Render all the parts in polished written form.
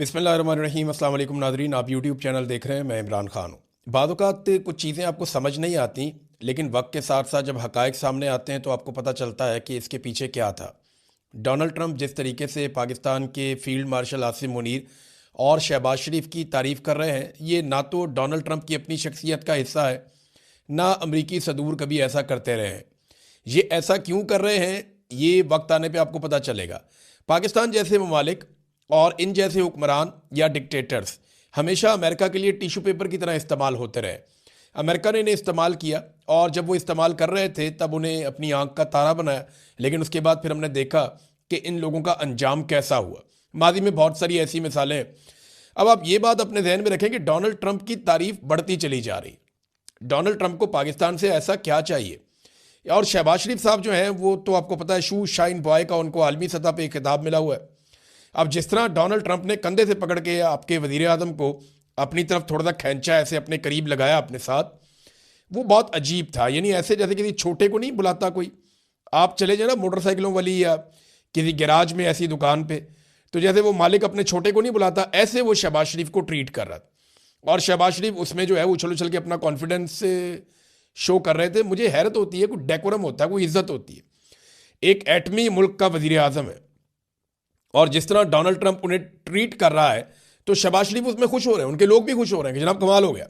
बिस्मिल्लाहिर्रहमानिर्रहीम। अस्सलाम वालेकुम नाज़रीन, आप यूट्यूब चैनल देख रहे हैं। मैं इमरान खान हूँ। बाद औक़ात कुछ चीज़ें आपको समझ नहीं आती, लेकिन वक्त के साथ साथ जब हक़ाइक़ सामने आते हैं तो आपको पता चलता है कि इसके पीछे क्या था। डोनाल्ड ट्रंप जिस तरीके से पाकिस्तान के फ़ील्ड मार्शल आसिम मुनीर और शहबाज शरीफ की तारीफ़ कर रहे हैं, ये ना तो डोनाल्ड ट्रंप की अपनी शख्सियत का हिस्सा है, ना अमरीकी सदूर कभी ऐसा करते रहे हैं। ये ऐसा क्यों कर रहे हैं, ये वक्त आने पे आपको पता चलेगा। पाकिस्तान जैसे ममालिक और इन जैसे हुक्मरान या डिक्टेटर्स हमेशा अमेरिका के लिए टिशू पेपर की तरह इस्तेमाल होते रहे। अमेरिका ने इन्हें इस्तेमाल किया और जब वो इस्तेमाल कर रहे थे तब उन्हें अपनी आंख का तारा बनाया, लेकिन उसके बाद फिर हमने देखा कि इन लोगों का अंजाम कैसा हुआ। माजी में बहुत सारी ऐसी मिसालें हैं। अब आप ये बात अपने जहन में रखें कि डोनाल्ड ट्रंप की तारीफ बढ़ती चली जा रही। डोनाल्ड ट्रंप को पाकिस्तान से ऐसा क्या चाहिए? और शहबाज शरीफ साहब जो हैं वो तो आपको पता है शू शाइन बॉय का उनको आलमी सतह पे एक खिताब मिला हुआ है। अब जिस तरह डोनाल्ड ट्रंप ने कंधे से पकड़ के आपके वजीर आज़म को अपनी तरफ थोड़ा सा खींचा, ऐसे अपने करीब लगाया अपने साथ, वो बहुत अजीब था। यानी ऐसे जैसे किसी छोटे को नहीं बुलाता कोई। आप चले जाए ना मोटरसाइकिलों वाली या किसी गैराज में ऐसी दुकान पे, तो जैसे वो मालिक अपने छोटे को नहीं बुलाता, ऐसे वो शहबाज शरीफ को ट्रीट कर रहा था। और शहबाज शरीफ उसमें जो है उछल उछल के अपना कॉन्फिडेंस शो कर रहे थे। मुझे हैरत होती है, कोई डेकोरम होता है, कोई इज्जत होती है। एक एटमी मुल्क का वजीर आज़म है और जिस तरह डोनाल्ड ट्रंप उन्हें ट्रीट कर रहा है तो शहबाज शरीफ उसमें खुश हो रहे हैं, उनके लोग भी खुश हो रहे हैं कि जनाब कमाल हो गया।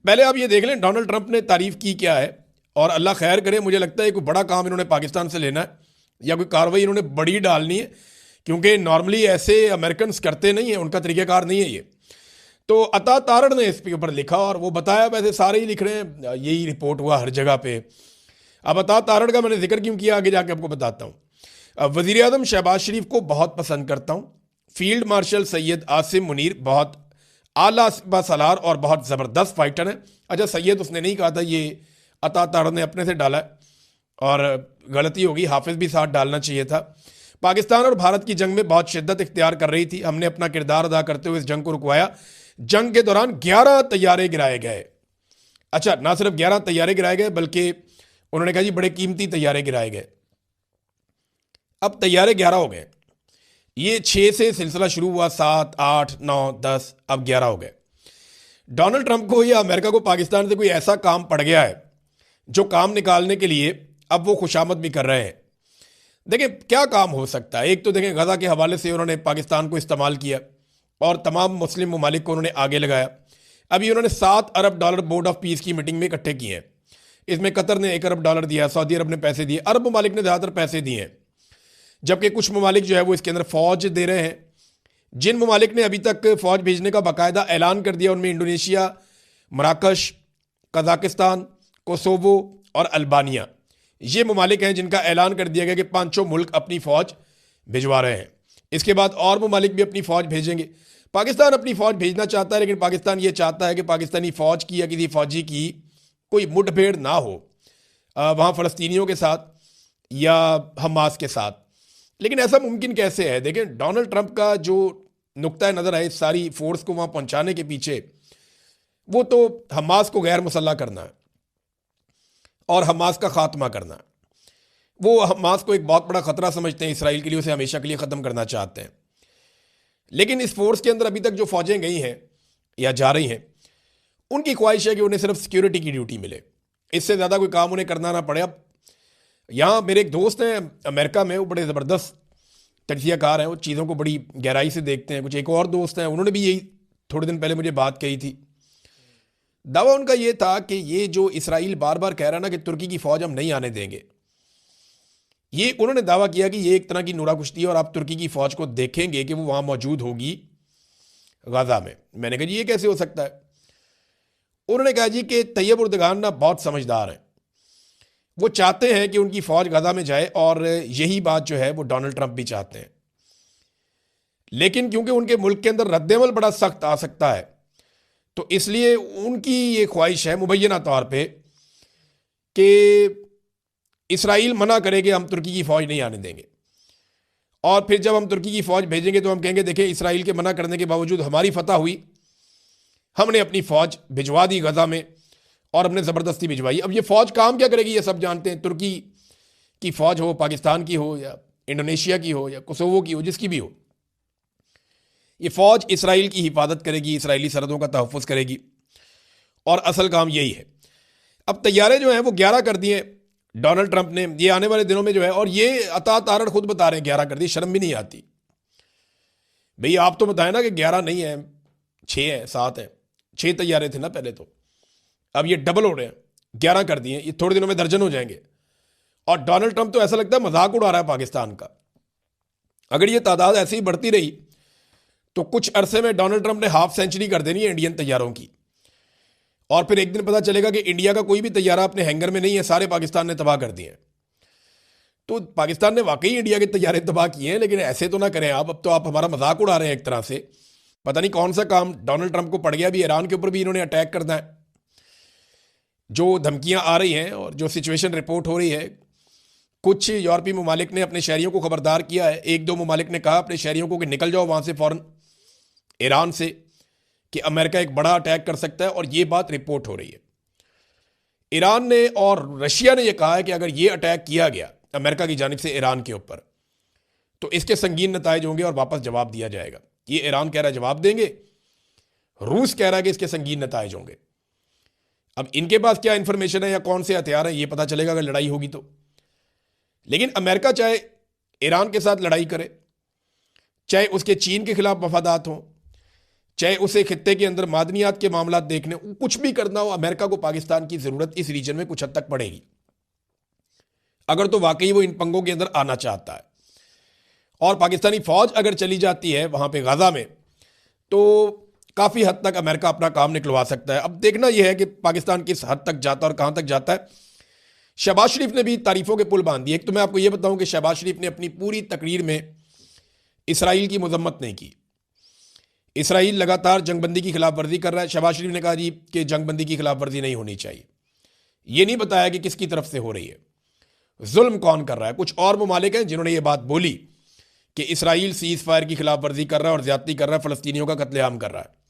पहले आप ये देख लें डोनाल्ड ट्रंप ने तारीफ की क्या है, और अल्लाह खैर करे। मुझे लगता है कोई बड़ा काम इन्होंने पाकिस्तान से लेना है या कोई कार्रवाई इन्होंने बड़ी डालनी है, क्योंकि नॉर्मली ऐसे अमेरिकन करते नहीं है, उनका तरीक़ाकार नहीं है ये। तो अता तारड़ ने इसके ऊपर लिखा और वो बताया, वैसे सारे ही लिख रहे हैं, यही रिपोर्ट हुआ हर जगह पे। अब अता तारड़ का मैंने जिक्र क्यों किया, आगे जाके आपको बताता हूँ। वज़ीर आज़म शहबाज शरीफ को बहुत पसंद करता हूँ। फील्ड मार्शल सैयद आसिम मुनीर बहुत आला सलार और बहुत ज़बरदस्त फाइटर है। अच्छा, सैयद उसने नहीं कहा था, ये अता तारड़ ने अपने से डाला है और गलती होगी, हाफिज़ भी साथ डालना चाहिए था। पाकिस्तान और भारत की जंग में बहुत शिद्दत इख्तियार कर रही थी। हमने अपना किरदार अदा करते हुए इस जंग को रुकवाया। जंग के दौरान 11 तैयारे गिराए गए। अच्छा, ना सिर्फ 11 तैयारे गिराए गए बल्कि उन्होंने कहा जी बड़े कीमती तैयारे गिराए गए। अब तैयारे 11 हो गए। ये 6 से सिलसिला शुरू हुआ, 7, 8, 9, 10, अब 11 हो गए। डोनाल्ड ट्रंप को या अमेरिका को पाकिस्तान से कोई ऐसा काम पड़ गया है जो काम निकालने के लिए अब वो खुशामद भी कर रहे हैं। देखिए क्या काम हो सकता है। एक तो देखें, गजा के हवाले से उन्होंने पाकिस्तान को इस्तेमाल किया और तमाम मुस्लिम ममालिक को उन्होंने आगे लगाया। अभी उन्होंने $7 अरब बोर्ड ऑफ पीस की मीटिंग में इकट्ठे किए हैं। इसमें कतर ने $1 अरब दिया, सऊदी अरब ने पैसे दिए, अरब ममालिक ने ज़्यादातर पैसे दिए हैं, जबकि कुछ ममालिक जो है वो इसके अंदर फ़ौज दे रहे हैं। जिन ममालिक ने अभी तक फ़ौज भेजने का बाकायदा ऐलान कर दिया उनमें इंडोनेशिया, मराकश, कज़ाकिस्तान, कोसोवो और अल्बानिया, ये ममालिक हैं जिनका ऐलान कर दिया गया कि 5 मुल्क अपनी फ़ौज भिजवा रहे हैं। इसके बाद और ममालिक भी अपनी फ़ौज भेजेंगे। पाकिस्तान अपनी फ़ौज भेजना चाहता है, लेकिन पाकिस्तान ये चाहता है कि पाकिस्तानी फ़ौज की या किसी फ़ौजी की कोई मुठभेड़ ना हो वहाँ फ़लस्तीनियों के साथ या हमास के साथ। लेकिन ऐसा मुमकिन कैसे है? देखें, डोनाल्ड ट्रंप का जो नुक्ता नज़र है इस सारी फोर्स को वहाँ पहुँचाने के पीछे, वो तो हमास को गैर मुसल्लह करना है और हमास का खात्मा करना है। वो हमास को एक बहुत बड़ा ख़तरा समझते हैं इसराइल के लिए, उसे हमेशा के लिए ख़त्म करना चाहते हैं। लेकिन इस फोर्स के अंदर अभी तक जो फ़ौजें गई हैं या जा रही हैं, उनकी ख्वाहिश है कि उन्हें सिर्फ सिक्योरिटी की ड्यूटी मिले, इससे ज़्यादा कोई काम उन्हें करना ना पड़े। अब यहाँ मेरे एक दोस्त हैं अमेरिका में, वो बड़े ज़बरदस्त तजज़ियाकार हैं, वो चीज़ों को बड़ी गहराई से देखते हैं। कुछ एक और दोस्त हैं, उन्होंने भी यही थोड़े दिन पहले मुझे बात कही थी। दावा उनका ये था कि ये जो इसराइल बार बार कह रहा है ना कि तुर्की की फ़ौज हम नहीं आने देंगे, ये उन्होंने दावा किया कि ये एक तरह की नूरा कुश्ती है और आप तुर्की की फ़ौज को देखेंगे कि वो वहाँ मौजूद होगी गाज़ा में। मैंने कहा जी ये कैसे हो सकता है? उन्होंने कहा जी कि तैयब उर्दगान ना बहुत समझदार हैं, वो चाहते हैं कि उनकी फ़ौज गाज़ा में जाए और यही बात जो है वो डोनाल्ड ट्रंप भी चाहते हैं। लेकिन क्योंकि उनके मुल्क के अंदर रद्दमल बड़ा सख्त आ सकता है, तो इसलिए उनकी ये ख्वाहिश है मुबैना तौर पे कि इसराइल मना करे कि हम तुर्की की फ़ौज नहीं आने देंगे, और फिर जब हम तुर्की की फ़ौज भेजेंगे तो हम कहेंगे देखें इसराइल के मना करने के बावजूद हमारी फतह हुई, हमने अपनी फ़ौज भिजवा दी गज़ा में और हमने ज़बरदस्ती भिजवाई। अब ये फ़ौज काम क्या करेगी ये सब जानते हैं। तुर्की की फ़ौज हो, पाकिस्तान की हो या इंडोनेशिया की हो या कोसोवो की हो, जिसकी भी हो, ये फौज इसराइल की हिफाजत करेगी, इसराइली सरहदों का तहफ़्फ़ुज़ करेगी, और असल काम यही है। अब तैयारे जो हैं वो 11 कर दिए डोनाल्ड ट्रंप ने, ये आने वाले दिनों में जो है, और ये अता तारण खुद बता रहे हैं 11 कर दिए, शर्म भी नहीं आती भाई। आप तो बताएं ना कि 11 नहीं है, 6 है, 7 है, 6 तैयारे थे ना पहले तो, अब ये डबल हो रहे हैं, 11 कर दिए, ये थोड़े दिनों में दर्जन हो जाएंगे। और डोनाल्ड ट्रंप तो ऐसा लगता है मजाक उड़ा रहा है पाकिस्तान का। अगर ये तादाद ऐसे ही बढ़ती रही तो कुछ अरसे में डोनाल्ड ट्रंप ने हाफ सेंचुरी कर देनी है इंडियन तैयारों की, और फिर एक दिन पता चलेगा कि इंडिया का कोई भी तैयारा अपने हैंगर में नहीं है, सारे पाकिस्तान ने तबाह कर दिए हैं। तो पाकिस्तान ने वाकई इंडिया के तैयारे तबाह किए हैं, लेकिन ऐसे तो ना करें आप। अब तो आप हमारा मजाक उड़ा रहे हैं एक तरह से। पता नहीं कौन सा काम डोनाल्ड ट्रंप को पड़ गया, भी ईरान के ऊपर भी इन्होंने अटैक करना है। जो धमकियां आ रही हैं और जो सिचुएशन रिपोर्ट हो रही है, कुछ यूरोपीय ममालिक ने अपने शहरियों को खबरदार किया है। 1-2 ममालिक ने कहा अपने शहरियों को कि निकल जाओ वहां से फौरन, ईरान से, कि अमेरिका एक बड़ा अटैक कर सकता है, और ये बात रिपोर्ट हो रही है। ईरान ने और रशिया ने यह कहा है कि अगर ये अटैक किया गया अमेरिका की जानिब से ईरान के ऊपर, तो इसके संगीन नताइज होंगे और वापस जवाब दिया जाएगा। ये ईरान कह रहा है जवाब देंगे, रूस कह रहा है कि इसके संगीन नताइज होंगे। अब इनके पास क्या इंफॉर्मेशन है या कौन से हथियार है, ये पता चलेगा अगर लड़ाई होगी तो। लेकिन अमेरिका चाहे ईरान के साथ लड़ाई करे, चाहे उसके चीन के खिलाफ मफादात हों, चाहे उसे खित्ते के अंदर मादनियात के मामला देखने, कुछ भी करना हो, अमेरिका को पाकिस्तान की जरूरत इस रीजन में कुछ हद तक पड़ेगी, अगर तो वाकई वो इन पंगों के अंदर आना चाहता है। और पाकिस्तानी फौज अगर चली जाती है वहां पे गाजा में, तो काफी हद तक अमेरिका अपना काम निकलवा सकता है। अब देखना यह है कि पाकिस्तान किस हद तक जाता है और कहां तक जाता है। शहबाज शरीफ ने भी तारीफों के पुल बांध दिए। एक तो मैं आपको यह बताऊं कि शहबाज शरीफ ने अपनी पूरी तकरीर में इसराइल की मजम्मत नहीं की। इसराइल लगातार जंगबंदी की खिलाफ वर्जी कर रहा है। शहबाज शरीफ ने कहा जी कि जंगबंदी की खिलाफ वर्जी नहीं होनी चाहिए। यह नहीं बताया कि किसकी तरफ से हो रही है, जुल्म कौन कर रहा है। कुछ और ममालिक हैं जिन्होंने यह बात बोली कि इसराइल सीज फायर की खिलाफ वर्जी कर रहा है और ज्यादती कर रहा है, फलस्तीनियों का कत्लेआम कर रहा है।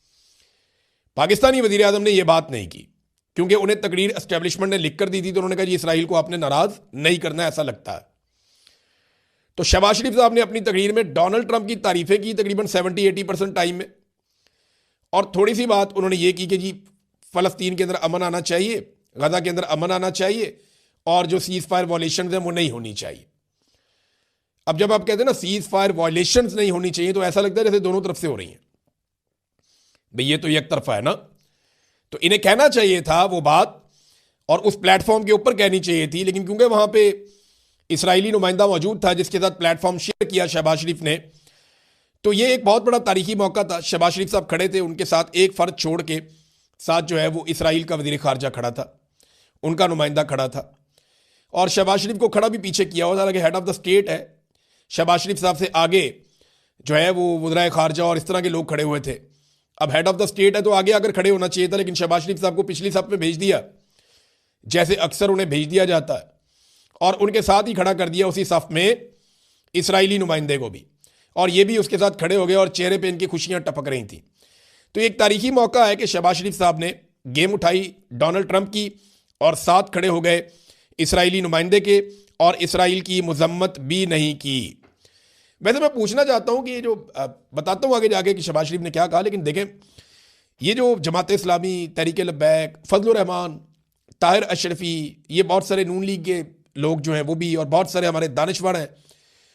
पाकिस्तानी वजीर आजम ने यह बात नहीं की, क्योंकि उन्हें तकरीर एस्टेब्लिशमेंट ने लिख कर दी थी, तो उन्होंने कहा जी इसराइल को आपने नाराज नहीं करना, ऐसा लगता है। तो शहबाज शरीफ साहब ने अपनी तकरीर में डोनाल्ड ट्रंप की तारीफें की तकरीबन 70-80% टाइम में, और थोड़ी सी बात उन्होंने ये की कि जी फलस्तीन के अंदर अमन आना चाहिए, गजा के अंदर अमन आना चाहिए, और जो सीज फायर वायलेशन हैं वो नहीं होनी चाहिए। अब जब आप कहते हैं ना सीज फायर वायलेशन नहीं होनी चाहिए, तो ऐसा लगता है जैसे दोनों तरफ से हो रही हैं। भाई ये तो एक तरफा है ना, तो इन्हें कहना चाहिए था वो बात, और उस प्लेटफॉर्म के ऊपर कहनी चाहिए थी। लेकिन क्योंकि वहां पे इसराइली नुमाइंदा मौजूद था जिसके साथ प्लेटफॉर्म शेयर किया शहबाज शरीफ ने, तो ये एक बहुत बड़ा तारीखी मौका था। शहबाज शरीफ साहब खड़े थे, उनके साथ एक फर्द छोड़ के साथ जो है वो इसराइल का वजीर खारजा खड़ा था, उनका नुमाइंदा खड़ा था, और शहबाज शरीफ को खड़ा भी पीछे किया हुआ था, कि हेड ऑफ द स्टेट है। शहबाज शरीफ साहब से आगे जो है वो वज़ीर खारजा और इस तरह के लोग खड़े हुए थे। अब हेड ऑफ द स्टेट है तो आगे आकर खड़े होना चाहिए था, लेकिन शहबाज शरीफ साहब को पिछली सफ में भेज दिया, जैसे अक्सर उन्हें भेज दिया जाता है, और उनके साथ ही खड़ा कर दिया उसी सफ में इसराइली नुमाइंदे को भी, और ये भी उसके साथ खड़े हो गए, और चेहरे पे इनकी खुशियां टपक रही थी। तो एक तारीखी मौका है कि शहबाज शरीफ साहब ने गेम उठाई डोनाल्ड ट्रंप की, और साथ खड़े हो गए इसराइली नुमाइंदे के, और इसराइल की मजम्मत भी नहीं की। वैसे मैं पूछना चाहता हूं कि ये जो बताता हूं आगे जाके कि शहबाज शरीफ ने क्या कहा, लेकिन देखें ये जो जमात इस्लामी, तहरीक लब्बैक, फजलुर रहमान, ताहिर अशरफी, ये बहुत सारे नून लीग के लोग जो हैं वो भी, और बहुत सारे हमारे दानिशवर हैं,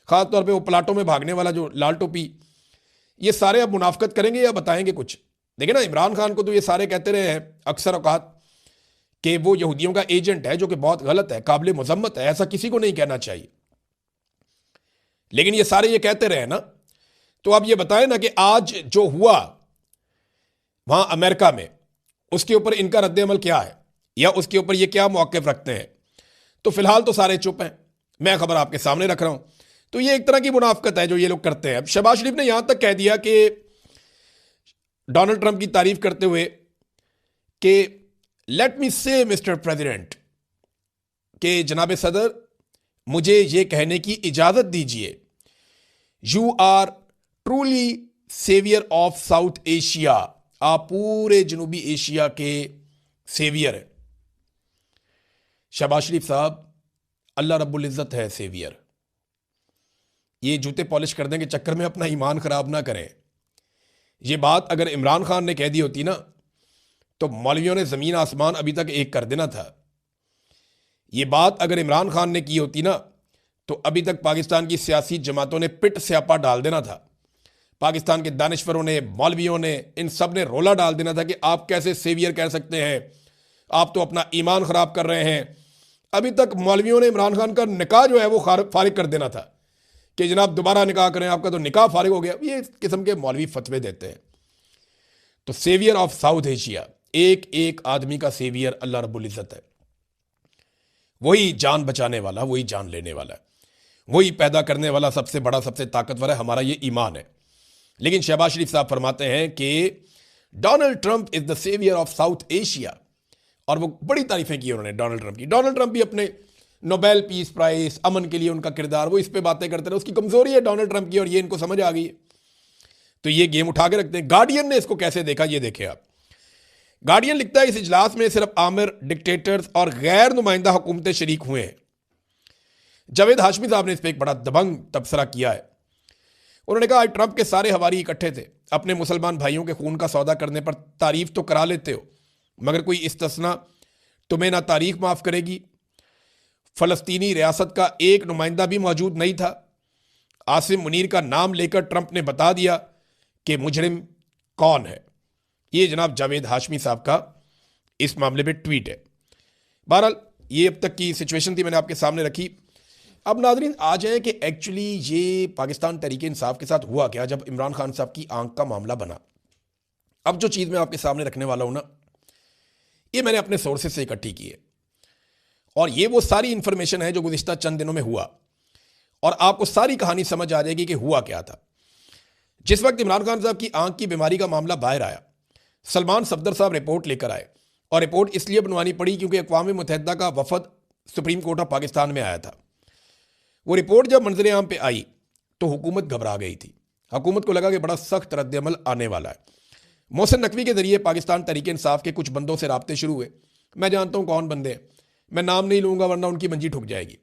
खास तौर पे वो प्लाटों में भागने वाला जो लाल टोपी, ये सारे अब मुनाफकत करेंगे या बताएंगे कुछ। देखिए ना, इमरान खान को तो ये सारे कहते रहे हैं अक्सर औकात कि वो यहूदियों का एजेंट है, जो कि बहुत गलत है, काबिल मजम्मत है, ऐसा किसी को नहीं कहना चाहिए। लेकिन ये सारे ये कहते रहे ना, तो अब ये बताएं ना कि आज जो हुआ वहां अमेरिका में, उसके ऊपर इनका रद्द अमल क्या है, या उसके ऊपर ये क्या मौक़िफ़ रखते हैं। तो फिलहाल तो सारे चुप हैं, मैं खबर आपके सामने रख रहा हूं। तो ये एक तरह की मुनाफकत है जो ये लोग करते हैं। अब शहबाज शरीफ ने यहां तक कह दिया कि डोनाल्ड ट्रंप की तारीफ करते हुए कि लेट मी से मिस्टर प्रेसिडेंट, कि जनाब सदर मुझे ये कहने की इजाजत दीजिए, you are truly saviour of South Asia, आप पूरे जनूबी एशिया के सेवियर हैं। शहबाज शरीफ साहब, अल्लाह रब्बुल इज़्ज़त है सेवियर। ये जूते पॉलिश करने के चक्कर में अपना ईमान खराब ना करें। ये बात अगर इमरान खान ने कह दी होती ना, तो मौलवियों ने ज़मीन आसमान अभी तक एक कर देना था। ये बात अगर इमरान खान ने की होती ना, तो अभी तक पाकिस्तान की सियासी जमातों ने पिट स्यापा डाल देना था। पाकिस्तान के दानिश्वरों ने, मौलवियों ने, इन सब ने रोला डाल देना था कि आप कैसे सेवियर कह सकते हैं, आप तो अपना ईमान ख़राब कर रहे हैं। अभी तक मौलवियों ने इमरान खान का निकाह जो है वो फारिग कर देना था कि जनाब दोबारा निकाह करें, आपका तो निकाह फारिग हो गया। ये किस्म के मौलवी फतवे देते हैं। तो सेवियर ऑफ साउथ एशिया, एक एक आदमी का सेवियर अल्लाह रब्बुल इज़्ज़त है। वही जान बचाने वाला, वही जान लेने वाला है, वही पैदा करने वाला सबसे बड़ा, सबसे ताकतवर है। हमारा ये ईमान है। लेकिन शहबाज शरीफ साहब फरमाते हैं कि Donald Trump is the saviour of South Asia, और वो बड़ी तारीफें की उन्होंने डोनाल्ड ट्रंप की। डोनाल्ड ट्रंप भी अपने नोबेल पीस प्राइज, अमन के लिए उनका किरदार, वो इस पे बातें करते रहे। उसकी कमजोरी है डोनाल्ड ट्रंप की, और ये इनको समझ आ गई है, तो ये गेम उठा के रखते हैं। गार्डियन ने इसको कैसे देखा, ये देखे आप। गार्डियन लिखता है इस इजलास में सिर्फ आमिर, डिक्टेटर्स और गैर नुमाइंदा हुकूमतें शरीक हुए हैं। जावेद हाशमी साहब ने इस पर एक बड़ा दबंग तबसरा किया है। उन्होंने कहा ट्रंप के सारे हवारी इकट्ठे थे, अपने मुसलमान भाइयों के खून का सौदा करने पर तारीफ तो करा लेते हो, मगर कोई इस्तिस्ना तुम्हें ना तारीख माफ करेगी। फलस्तीनी रियासत का एक नुमाइंदा भी मौजूद नहीं था। आसिम मुनीर का नाम लेकर ट्रंप ने बता दिया कि मुजरिम कौन है। ये जनाब जावेद हाशमी साहब का इस मामले में ट्वीट है। बहरहाल ये अब तक की सिचुएशन थी, मैंने आपके सामने रखी। अब नाज़रीन आ जाए कि एक्चुअली ये पाकिस्तान तहरीक इंसाफ के साथ हुआ क्या जब इमरान खान साहब की आंख का मामला बना। अब जो चीज़ मैं आपके सामने रखने वाला हूं ना, ये मैंने अपने सोर्सेज से इकट्ठी की है, और ये वो सारी इंफॉर्मेशन है जो गुज़िश्ता चंद दिनों में हुआ, और आपको सारी कहानी समझ आ जाएगी कि हुआ क्या था। जिस वक्त इमरान खान साहब की आंख की बीमारी का मामला बाहर आया, सलमान सफदर साहब रिपोर्ट लेकर आए, और रिपोर्ट इसलिए बनवानी पड़ी क्योंकि अक़वाम मुत्तहिदा का वफद सुप्रीम कोर्ट ऑफ पाकिस्तान में आया था। वो रिपोर्ट जब मंजर आम पे आई तो हुकूमत घबरा गई थी। हुकूमत को लगा कि बड़ा सख्त रद्द-ए-अमल आने वाला है। मोहसिन नकवी के जरिए पाकिस्तान तहरीक इंसाफ के कुछ बंदों से राब्ते शुरू हुए। मैं जानता हूँ कौन बंदे हैं, मैं नाम नहीं लूँगा वरना उनकी मंजी ठुक जाएगी।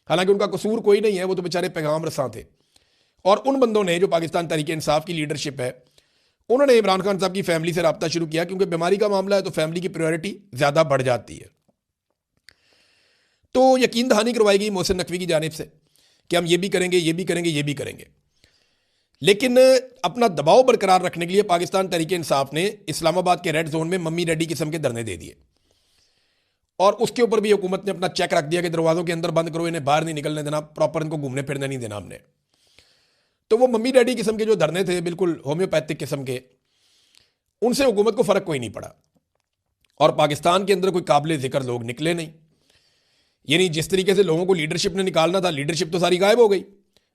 हालांकि उनका कसूर कोई नहीं है, वो तो बेचारे पैगाम रसां थे। और उन बंदों ने, जो पाकिस्तान तहरीक इंसाफ की लीडरशिप है, उन्होंने इमरान खान साहब की फैमिली से रब्ता शुरू किया, क्योंकि बीमारी का मामला है तो फैमिली की प्रायोरिटी ज़्यादा बढ़ जाती है। तो यकीन दहानी करवाई गई मोहसिन नकवी की जानिब से कि हम ये भी करेंगे, ये भी करेंगे, ये भी करेंगे। लेकिन अपना दबाव बरकरार रखने के लिए पाकिस्तान तहरीक इंसाफ ने इस्लामाबाद के रेड जोन में मम्मी डैडी किस्म के धरने दे दिए, और उसके ऊपर भी हुकूमत ने अपना चेक रख दिया कि दरवाज़ों के अंदर बंद करो, इन्हें बाहर नहीं निकलने देना, प्रॉपर इनको घूमने फिरने नहीं देना हमने। तो वो मम्मी डैडी किस्म के जो धरने थे, बिल्कुल होम्योपैथिक किस्म के, उनसे हुकूमत को फ़र्क कोई नहीं पड़ा, और पाकिस्तान के अंदर कोई काबिल ज़िक्र लोग निकले नहीं। यानी जिस तरीके से लोगों को लीडरशिप ने निकालना था, लीडरशिप तो सारी गायब हो गई,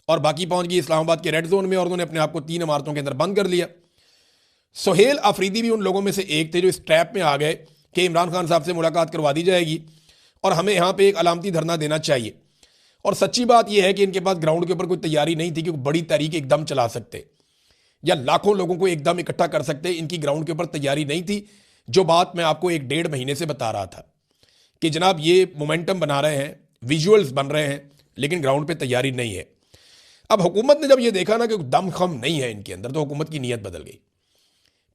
और बाकी पहुंच गई इस्लामाबाद के रेड जोन में, और उन्होंने अपने आप को 3 इमारतों के अंदर बंद कर लिया। सुहेल अफरीदी भी उन लोगों में से एक थे जो इस ट्रैप में आ गए कि इमरान खान साहब से मुलाकात करवा दी जाएगी और हमें यहाँ पे एक अलामती धरना देना चाहिए। और सच्ची बात यह है कि इनके पास ग्राउंड के ऊपर कोई तैयारी नहीं थी कि बड़ी तहरीक एकदम चला सकते या लाखों लोगों को एकदम इकट्ठा कर सकते। इनकी ग्राउंड के ऊपर तैयारी नहीं थी। जो बात मैं आपको 1-1.5 महीने से बता रहा था कि जनाब ये मोमेंटम बना रहे हैं, विजुअल्स बन रहे हैं, लेकिन ग्राउंड पे तैयारी नहीं है। अब हुकूमत ने जब ये देखा ना कि दम खम नहीं है इनके अंदर, तो हुकूमत की नीयत बदल गई।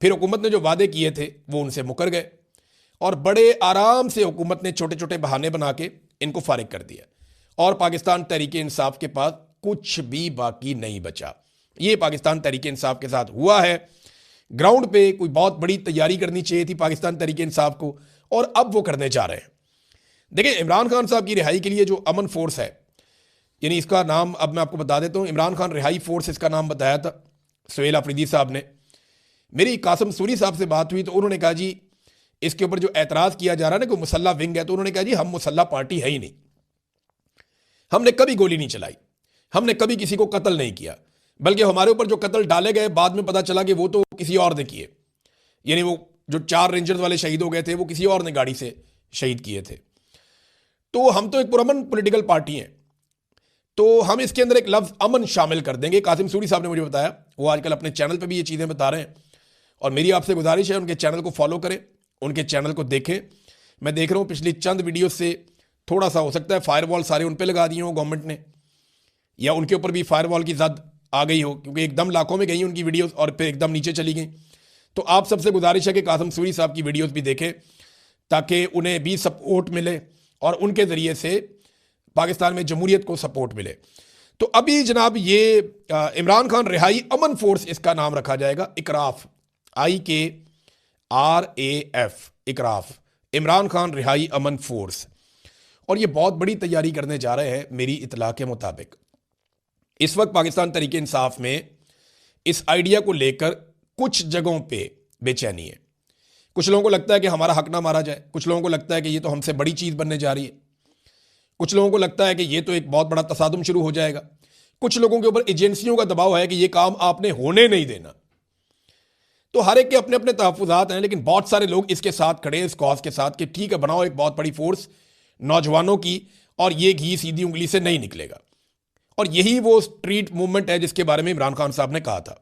फिर हुकूमत ने जो वादे किए थे वो उनसे मुकर गए, और बड़े आराम से हुकूमत ने छोटे छोटे बहाने बना के इनको फारिग कर दिया, और पाकिस्तान तहरीक इंसाफ के पास कुछ भी बाकी नहीं बचा। ये पाकिस्तान तहरीक इंसाफ के साथ हुआ है। ग्राउंड पे कोई बहुत बड़ी तैयारी करनी चाहिए थी पाकिस्तान तहरीक इंसाफ को, और अब वो करने जा रहे हैं। देखिए, इमरान खान साहब की रिहाई के लिए जो अमन फोर्स है, यानी इसका नाम अब मैं आपको बता देता हूँ, इमरान खान रिहाई फोर्स इसका नाम बताया था सुहेल अफरीदी साहब ने। मेरी कासिम सूरी साहब से बात हुई तो उन्होंने कहा जी इसके ऊपर जो एतराज़ किया जा रहा है ना कि मुसल्ला विंग है, तो उन्होंने कहा जी हम मुसल्ला पार्टी है ही नहीं, हमने कभी गोली नहीं चलाई, हमने कभी किसी को कत्ल नहीं किया, बल्कि हमारे ऊपर जो कत्ल डाले गए बाद में पता चला कि वो तो किसी और ने किए। यानी वो जो 4 रेंजर्स वाले शहीद हो गए थे वो किसी और ने गाड़ी से शहीद किए थे। तो हम तो एक पुरअमन पॉलिटिकल पार्टी हैं, तो हम इसके अंदर एक लफ्ज़ अमन शामिल कर देंगे। कासिम सूरी साहब ने मुझे बताया, वो आजकल अपने चैनल पे भी ये चीज़ें बता रहे हैं, और मेरी आपसे गुजारिश है उनके चैनल को फॉलो करें, उनके चैनल को देखें। मैं देख रहा हूँ पिछली चंद वीडियो से थोड़ा सा हो सकता है फायरवॉल सारे उन पर लगा दिए हों गवर्नमेंट ने, या उनके ऊपर भी फायरवॉल की जद आ गई हो, क्योंकि एकदम लाखों में गई उनकी वीडियोस और फिर एकदम नीचे चली गई। तो आप सबसे गुजारिश है कि कासिम सूरी साहब की वीडियोस भी देखें ताकि उन्हें भी सपोर्ट मिले और उनके ज़रिए से पाकिस्तान में जमहूरियत को सपोर्ट मिले। तो अभी जनाब ये इमरान खान रिहाई अमन फोर्स इसका नाम रखा जाएगा, इकराफ, IKRAF, इकराफ, इमरान खान रिहाई अमन फोर्स। और ये बहुत बड़ी तैयारी करने जा रहे हैं मेरी इतला के मुताबिक। इस वक्त पाकिस्तान तहरीक इंसाफ में इस आइडिया को लेकर कुछ जगहों पे बेचैनी है। कुछ लोगों को लगता है कि हमारा हक ना मारा जाए, कुछ लोगों को लगता है कि ये तो हमसे बड़ी चीज़ बनने जा रही है, कुछ लोगों को लगता है कि ये तो एक बहुत बड़ा तसादुम शुरू हो जाएगा, कुछ लोगों के ऊपर एजेंसियों का दबाव है कि ये काम आपने होने नहीं देना। तो हर एक के अपने अपने तहफ़्फ़ुज़ात हैं, लेकिन बहुत सारे लोग इसके साथ खड़े हैं, इस कॉज के साथ कि ठीक है बनाओ एक बहुत बड़ी फोर्स नौजवानों की और ये घी सीधी उंगली से नहीं निकलेगा। और यही वो स्ट्रीट मूवमेंट है जिसके बारे में इमरान खान साहब ने कहा था।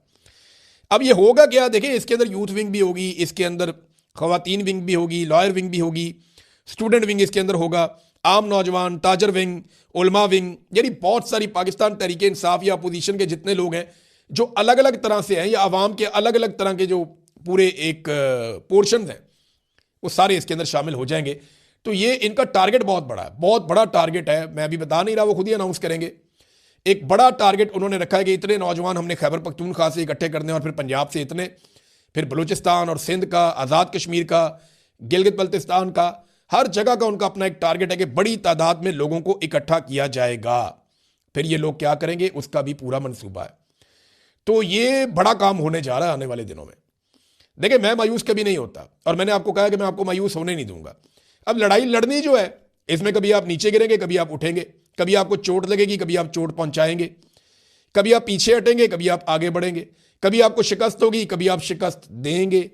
अब ये होगा क्या, देखिए इसके अंदर यूथ विंग भी होगी, इसके अंदर खवातीन विंग भी होगी, लॉयर विंग भी होगी, स्टूडेंट विंग इसके अंदर होगा, आम नौजवान, ताजर विंग, उलमा विंग, यानी बहुत सारी पाकिस्तान तहरीक इंसाफ या अपोजिशन के जितने लोग हैं जो अलग अलग तरह से हैं या आवाम के अलग अलग तरह के जो पूरे एक पोर्शन हैं वो सारे इसके अंदर शामिल हो जाएंगे। तो ये इनका टारगेट बहुत बड़ा है, बहुत बड़ा टारगेट है। मैं अभी बता नहीं रहा, वो खुद ही अनाउंस करेंगे। एक बड़ा टारगेट उन्होंने रखा है कि इतने नौजवान हमने खैबर पख्तूनख्वा से इकट्ठे करने और फिर पंजाब से इतने, फिर बलूचिस्तान और सिंध का, आज़ाद कश्मीर का, गिलगित बल्तिस्तान का, हर जगह का उनका अपना एक टारगेट है कि बड़ी तादाद में लोगों को इकट्ठा किया जाएगा। फिर ये लोग क्या करेंगे उसका भी पूरा मंसूबा है। तो ये बड़ा काम होने जा रहा है आने वाले दिनों में। देखिए मैं मायूस कभी नहीं होता और मैंने आपको कहा कि मैं आपको मायूस होने नहीं दूंगा। अब लड़ाई लड़नी जो है इसमें कभी आप नीचे गिरेंगे, कभी आप उठेंगे, कभी आपको चोट लगेगी, कभी आप चोट पहुंचाएंगे, कभी आप पीछे हटेंगे, कभी आप आगे बढ़ेंगे, कभी आपको शिकस्त होगी, कभी आप शिकस्त देंगे।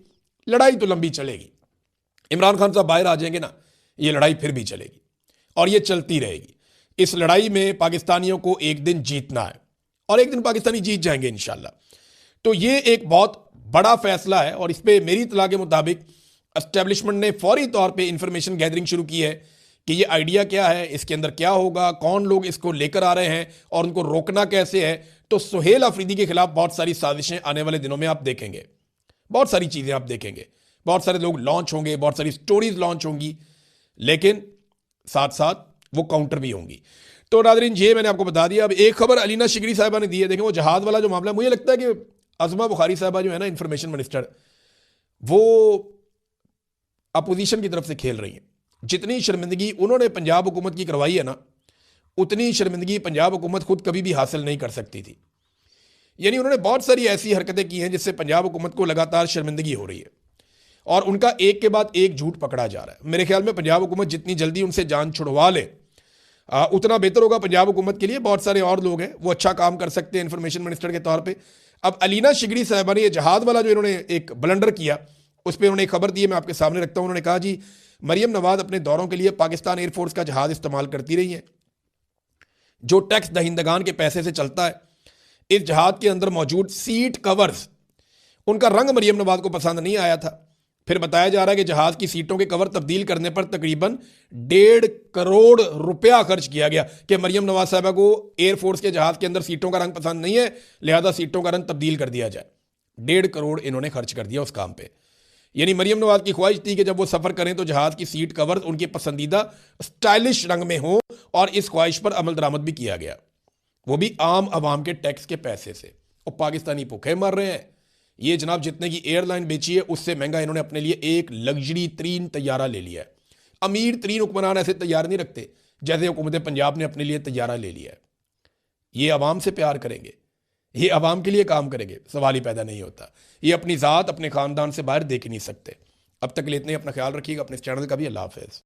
लड़ाई तो लंबी चलेगी। इमरान खान साहब बाहर आ जाएंगे ना, ये लड़ाई फिर भी चलेगी और ये चलती रहेगी। इस लड़ाई में पाकिस्तानियों को एक दिन जीतना है और एक दिन पाकिस्तानी जीत जाएंगे इंशाल्लाह। तो ये एक बहुत बड़ा फैसला है और इस पर मेरी इत्तला के मुताबिक एस्टेब्लिशमेंट ने फौरी तौर पे इंफॉर्मेशन गैदरिंग शुरू की है कि ये आइडिया क्या है, इसके अंदर क्या होगा, कौन लोग इसको लेकर आ रहे हैं और उनको रोकना कैसे है। तो सुहेल अफरीदी के खिलाफ बहुत सारी साजिशें आने वाले दिनों में आप देखेंगे, बहुत सारी चीज़ें आप देखेंगे, बहुत सारे लोग लॉन्च होंगे, बहुत सारी स्टोरीज लॉन्च होंगी, लेकिन साथ साथ वो काउंटर भी होंगी। तो नाज़रीन ये मैंने आपको बता दिया। अब एक खबर अलीना शिगरी साहिबा ने दी है। देखें वो जहाज़ वाला जो मामला है, मुझे लगता है कि अज़मा बुखारी साहिबा जो है ना इंफॉर्मेशन मिनिस्टर, वो अपोजिशन की तरफ से खेल रही हैं। जितनी शर्मिंदगी उन्होंने पंजाब हुकूमत की करवाई है ना, उतनी शर्मिंदगी पंजाब हुकूमत खुद कभी भी हासिल नहीं कर सकती थी। यानी उन्होंने बहुत सारी ऐसी हरकतें की हैं जिससे पंजाब हुकूमत को लगातार शर्मिंदगी हो रही है और उनका एक के बाद एक झूठ पकड़ा जा रहा है। मेरे ख्याल में पंजाब हुकूमत जितनी जल्दी उनसे जान छुड़वा ले उतना बेहतर होगा पंजाब हुकूमत के लिए। बहुत सारे और लोग हैं वो अच्छा काम कर सकते हैं इंफॉर्मेशन मिनिस्टर के तौर पर। अब अलीना शिगरी साहिबा ने ये जहाज़ वाला जो इन्होंने एक ब्लंडर किया उस पर उन्होंने एक खबर दी है, मैं आपके सामने रखता हूँ। उन्होंने कहा जी मरियम नवाज अपने दौरों के लिए पाकिस्तान एयरफोर्स का जहाज़ इस्तेमाल करती रही है जो टैक्स दहिंदगान के पैसे से चलता है। इस जहाज़ के अंदर मौजूद सीट कवर्स, उनका रंग मरियम नवाज को पसंद नहीं आया था। फिर बताया जा रहा है कि जहाज़ की सीटों के कवर तब्दील करने पर तकरीबन 1.5 करोड़ रुपया खर्च किया गया कि मरियम नवाज साहबा को एयरफोर्स के जहाज़ के अंदर सीटों का रंग पसंद नहीं है, लिहाजा सीटों का रंग तब्दील कर दिया जाए। 1.5 करोड़ इन्होंने खर्च कर दिया उस काम पे। यानी मरियम नवाज की ख्वाहिश थी कि जब वो सफ़र करें तो जहाज़ की सीट कवर उनके पसंदीदा स्टाइलिश रंग में हो और इस ख्वाहिश पर अमल दरामद भी किया गया, वो भी आम आवाम के टैक्स के पैसे से। और पाकिस्तानी भूखे मर रहे हैं। ये जनाब जितने की एयरलाइन बेची है उससे महंगा इन्होंने अपने लिए एक लग्जरी तरीन तैयारा ले लिया है। अमीर तरीन हुक्मरान ऐसे तैयार नहीं रखते जैसे हुकूमत पंजाब ने अपने लिए तैयारा ले लिया है। ये आवाम से प्यार करेंगे, ये आवाम के लिए काम करेंगे, सवाल ही पैदा नहीं होता। ये अपनी ज़ात अपने ख़ानदान से बाहर देख ही नहीं सकते। अब तक ले इतने, अपना ख्याल रखिएगा, अपने इस चैनल का भी। अल्लाह हाफ़िज़।